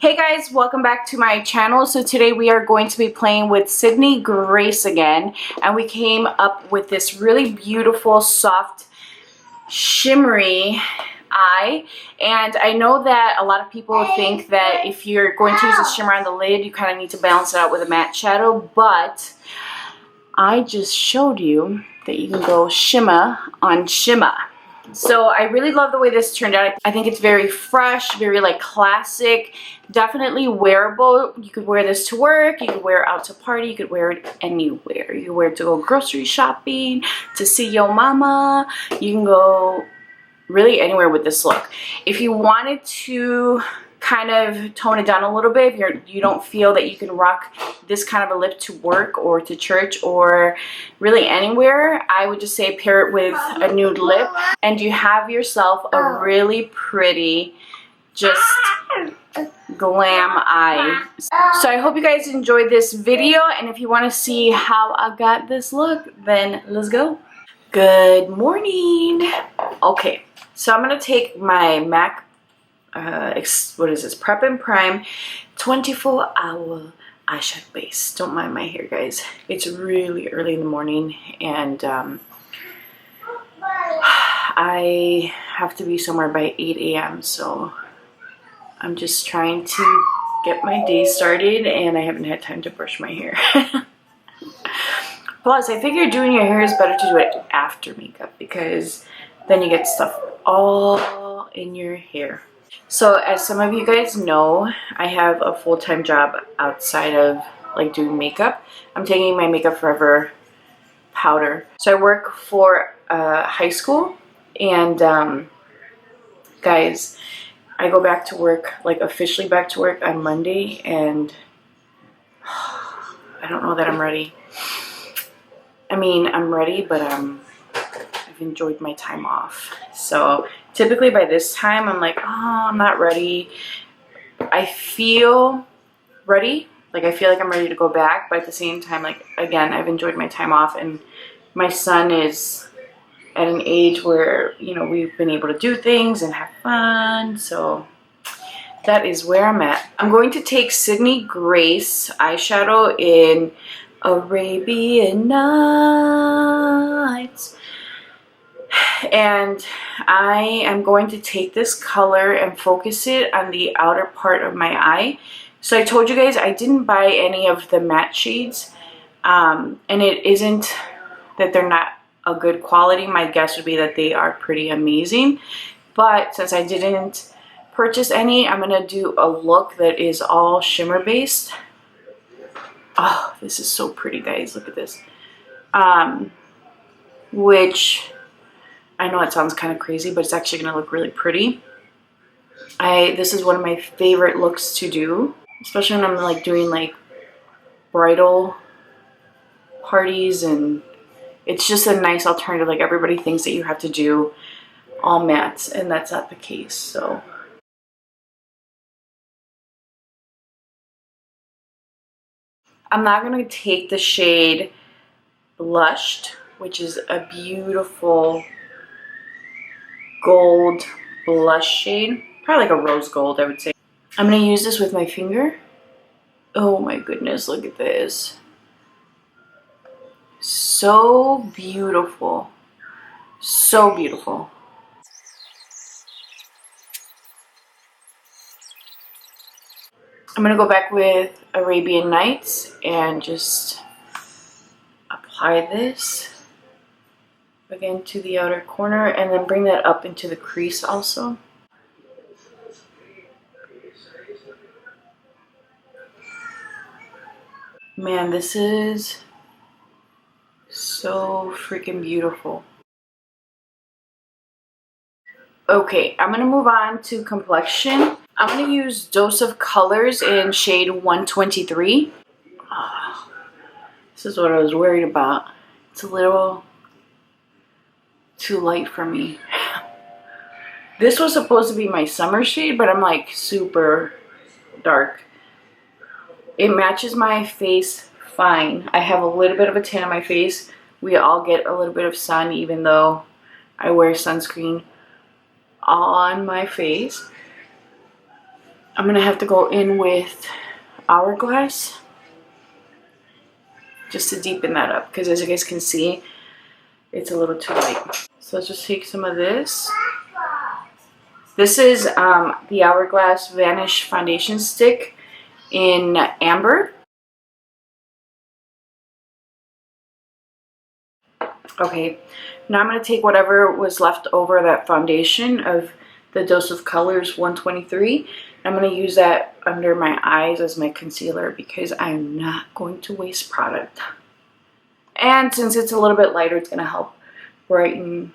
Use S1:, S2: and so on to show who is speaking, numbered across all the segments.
S1: Hey guys, welcome back to my channel. So today we are going to be playing with Sydney Grace again, and we came up with this really beautiful soft shimmery eye. And I know that a lot of people think that if you're going to use a shimmer on the lid, you kind of need to balance it out with a matte shadow, but I just showed you that you can go shimmer on shimmer. So I really love the way this turned out. I think it's very fresh, very like classic, definitely wearable. You could wear this to work, you could wear it out to party, you could wear it anywhere. You could wear it to go grocery shopping, to see your mama. You can go really anywhere with this look. If you wanted to kind of tone it down a little bit, if you don't feel that you can rock this kind of a lip to work or to church or really anywhere, I would just say pair it with a nude lip and you have yourself a really pretty, just glam eye. So I hope you guys enjoyed this video, and if you want to see how I got this look, then let's go. Good morning. Okay, so I'm gonna take my MAC what is this, Prep and Prime 24-hour eyeshadow base. Don't mind my hair, guys. It's really early in the morning, and I have to be somewhere by 8 a.m. so I'm just trying to get my day started, and I haven't had time to brush my hair. Plus, I figure doing your hair is better to do it after makeup, because then you get stuff all in your hair. So as some of you guys know, I have a full-time job outside of like doing makeup. I'm taking my Makeup Forever powder. So I work for high school, and guys, I go back to work, like officially back to work on Monday, and I don't know that I'm ready. I mean, I'm ready, but I've enjoyed my time off. So typically by this time I'm like, oh, I'm not ready. I feel ready, like I feel like I'm ready to go back, but at the same time, like, again, I've enjoyed my time off, and my son is at an age where, you know, we've been able to do things and have fun. So that is where I'm at. I'm going to take Sydney Grace eyeshadow in Arabian Nights, and I am going to take this color and focus it on the outer part of my eye. So I told you guys I didn't buy any of the matte shades, and it isn't that they're not a good quality. My guess would be that they are pretty amazing, but since I didn't purchase any, I'm gonna do a look that is all shimmer based. Oh, this is so pretty, guys. Look at this. Which I know it sounds kind of crazy, but it's actually going to look really pretty. This is one of my favorite looks to do, especially when I'm like doing like bridal parties, and it's just a nice alternative. Like, everybody thinks that you have to do all mattes, and that's not the case. So I'm not going to take the shade Blushed, which is a beautiful gold blush shade, probably like a rose gold, I would say. I'm going to use this with my finger. Oh my goodness, look at this. So beautiful. So beautiful. I'm going to go back with Arabian Nights and just apply this again to the outer corner, and then bring that up into the crease also. Man, this is so freaking beautiful. Okay, I'm gonna move on to complexion. I'm gonna use Dose of Colors in shade 123. Oh, this is what I was worried about. It's a little too light for me. This was supposed to be my summer shade, but I'm like super dark. It matches my face fine. I have a little bit of a tan on my face. We all get a little bit of sun, even though I wear sunscreen on my face. I'm gonna have to go in with Hourglass just to deepen that up, because as you guys can see, it's a little too light. So let's just take some of this. This is the Hourglass Vanish Foundation Stick in Amber. Okay, now I'm going to take whatever was left over that foundation of the Dose of Colors 123. I'm going to use that under my eyes as my concealer because I'm not going to waste product. And since it's a little bit lighter, it's going to help brighten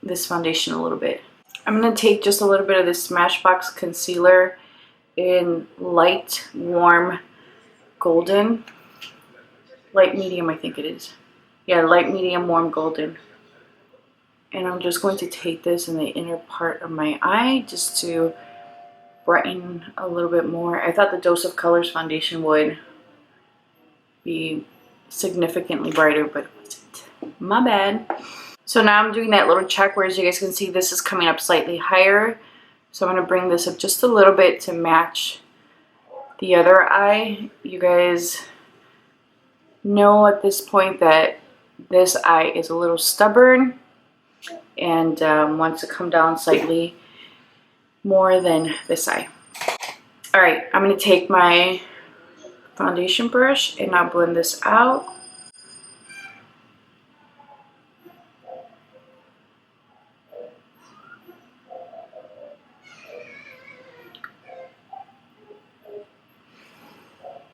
S1: this foundation a little bit. I'm going to take just a little bit of this Smashbox concealer in light, warm, golden. Light medium, I think it is. Yeah, light medium, warm, golden. And I'm just going to take this in the inner part of my eye just to brighten a little bit more. I thought the Dose of Colors foundation would be significantly brighter, but it wasn't. My bad. So now I'm doing that little check where, as you guys can see, this is coming up slightly higher. So I'm going to bring this up just a little bit to match the other eye. You guys know at this point that this eye is a little stubborn and wants to come down slightly more than this eye. Alright, I'm going to take my foundation brush and I'll blend this out.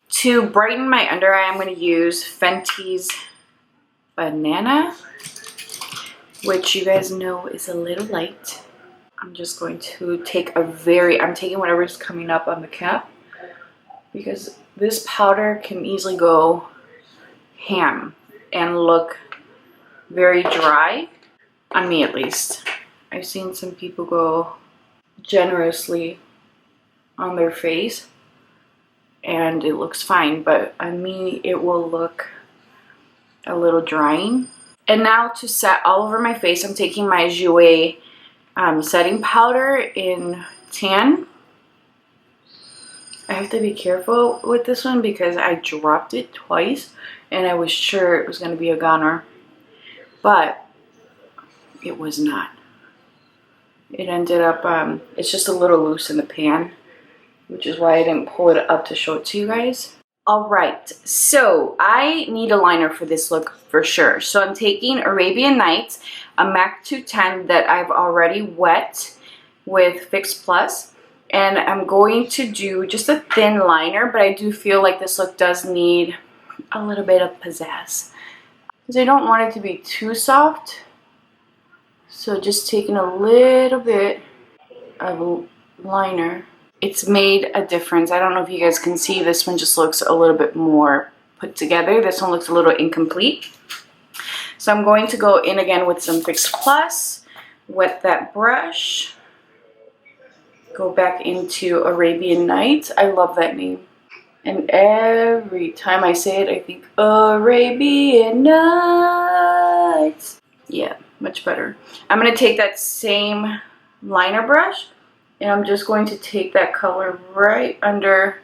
S1: To brighten my under eye, I'm going to use Fenty's Banana, which you guys know is a little light. I'm just going to take I'm taking whatever's coming up on the cap because this powder can easily go ham and look very dry, on me at least. I've seen some people go generously on their face and it looks fine, but on me it will look a little drying. And now to set all over my face, I'm taking my Jouer setting powder in Tan. I have to be careful with this one because I dropped it twice and I was sure it was going to be a goner, but it was not. It ended up, it's just a little loose in the pan, which is why I didn't pull it up to show it to you guys. Alright, so I need a liner for this look for sure. So I'm taking Arabian Nights, a MAC 210 that I've already wet with Fix Plus. And I'm going to do just a thin liner, but I do feel like this look does need a little bit of pizzazz. Because I don't want it to be too soft. So just taking a little bit of liner. It's made a difference. I don't know if you guys can see, this one just looks a little bit more put together. This one looks a little incomplete. So I'm going to go in again with some Fix Plus, wet that brush, go back into Arabian Nights. I love that name. And every time I say it, I think Arabian Nights. Yeah, much better. I'm going to take that same liner brush and I'm just going to take that color right under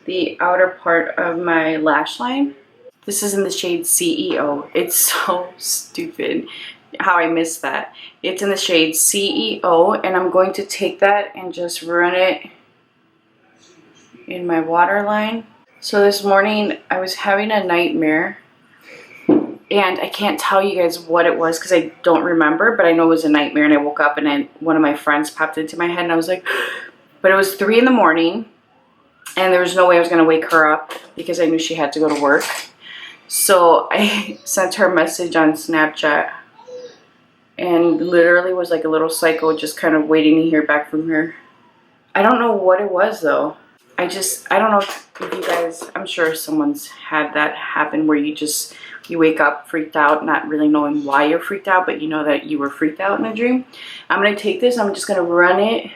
S1: the outer part of my lash line. This is in the shade CEO. It's so stupid how I missed that. It's in the shade CEO and I'm going to take that and just run it in my waterline. So this morning I was having a nightmare and I can't tell you guys what it was because I don't remember, but I know it was a nightmare and I woke up and then one of my friends popped into my head and I was like, but it was 3 in the morning and there was no way I was going to wake her up because I knew she had to go to work. So I sent her a message on Snapchat and literally was like a little psycho just kind of waiting to hear back from her. I don't know what it was though. I don't know if you guys, I'm sure someone's had that happen where you wake up freaked out, not really knowing why you're freaked out, but you know that you were freaked out in a dream. I'm going to take this, I'm just going to run it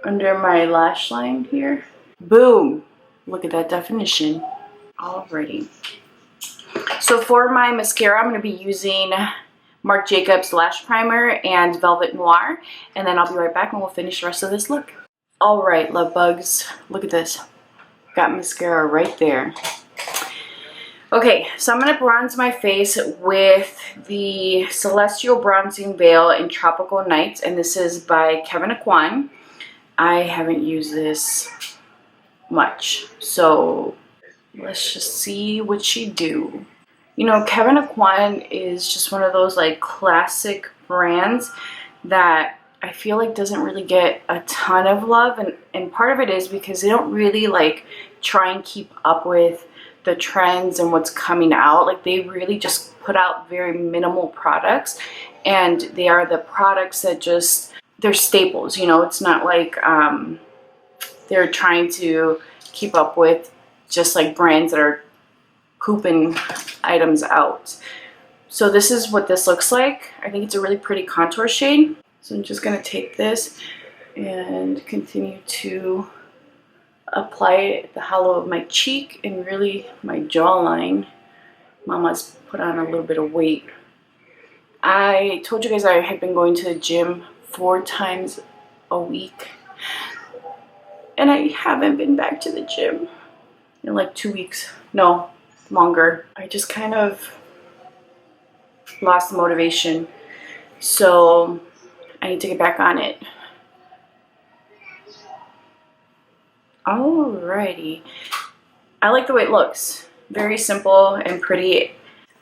S1: under my lash line here. Boom! Look at that definition. Alrighty. So for my mascara, I'm going to be using Marc Jacobs Lash Primer and Velvet Noir. And then I'll be right back and we'll finish the rest of this look. Alright, love bugs. Look at this. Got mascara right there. Okay, so I'm going to bronze my face with the Celestial Bronzing Veil in Tropical Nights. And this is by Kevyn Aucoin. I haven't used this much. So let's just see what she do. You know, Kevyn Aucoin is just one of those like classic brands that I feel like doesn't really get a ton of love, and part of it is because they don't really like try and keep up with the trends and what's coming out. Like they really just put out very minimal products, and they are the products that just, they're staples, you know. It's not like they're trying to keep up with just like brands that are pooping items out. So this is what this looks like. I think it's a really pretty contour shade. So I'm just going to take this and continue to apply it at the hollow of my cheek and really my jawline. Mama's put on a little bit of weight. I told you guys I had been going to the gym 4 times a week. And I haven't been back to the gym in like 2 weeks. No, longer. I just kind of lost the motivation. So I need to get back on it. Alrighty. I like the way it looks. Very simple and pretty.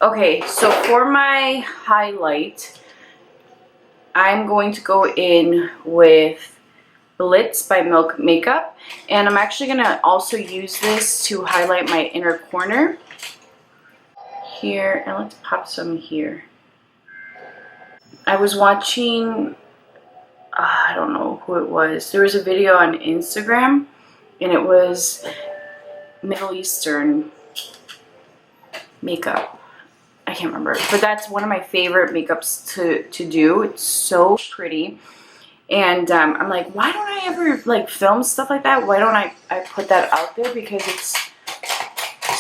S1: Okay, so for my highlight, I'm going to go in with Blitz by Milk Makeup. And I'm actually going to also use this to highlight my inner corner. Here, and let's pop some here. I was watching, I don't know who it was. There was a video on Instagram, and it was Middle Eastern makeup. I can't remember, but that's one of my favorite makeups to do. It's so pretty. And I'm like, why don't I ever like film stuff like that? Why don't I put that out there? Because it's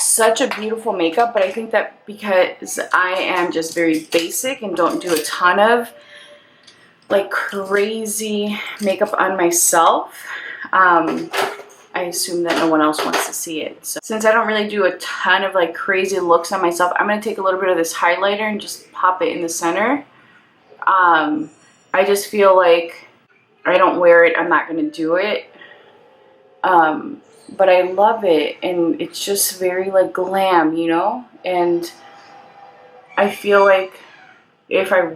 S1: such a beautiful makeup. But I think that because I am just very basic and don't do a ton of like crazy makeup on myself, I assume that no one else wants to see it. So since I don't really do a ton of like crazy looks on myself, I'm going to take a little bit of this highlighter and just pop it in the center. I just feel like I don't wear it, I'm not going to do it. But I love it, and it's just very like glam, you know? And I feel like if I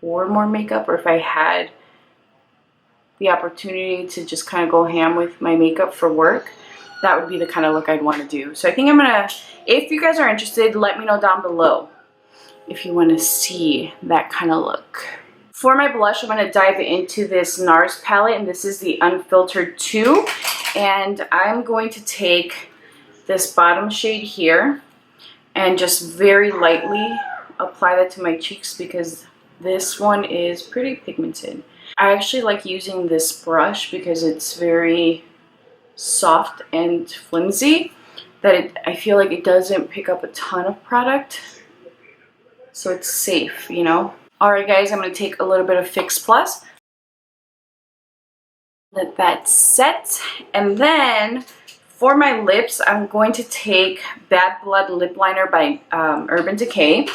S1: wore more makeup, or if I had the opportunity to just kind of go ham with my makeup for work, that would be the kind of look I'd want to do. So I think I'm gonna, if you guys are interested, let me know down below if you want to see that kind of look. For my blush, I'm going to dive into this NARS palette, and this is the Unfiltered 2. And I'm going to take this bottom shade here and just very lightly apply that to my cheeks because this one is pretty pigmented. I actually like using this brush because it's very soft and flimsy, that I feel like it doesn't pick up a ton of product. So it's safe, you know? Alright guys, I'm going to take a little bit of Fix Plus. Let that set. And then for my lips, I'm going to take Bad Blood Lip Liner by Urban Decay.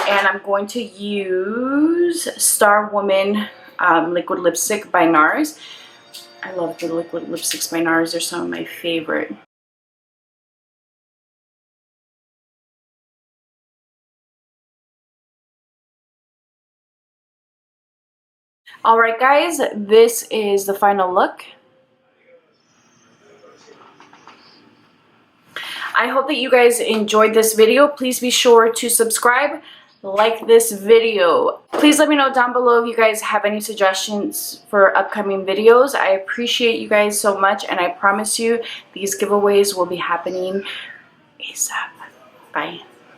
S1: And I'm going to use Star Woman Liquid Lipstick by NARS. I love the liquid lipsticks by NARS. They're some of my favorite. Alright guys, this is the final look. I hope that you guys enjoyed this video. Please be sure to subscribe, like this video. Please let me know down below if you guys have any suggestions for upcoming videos. I appreciate you guys so much, and I promise you these giveaways will be happening ASAP. Bye.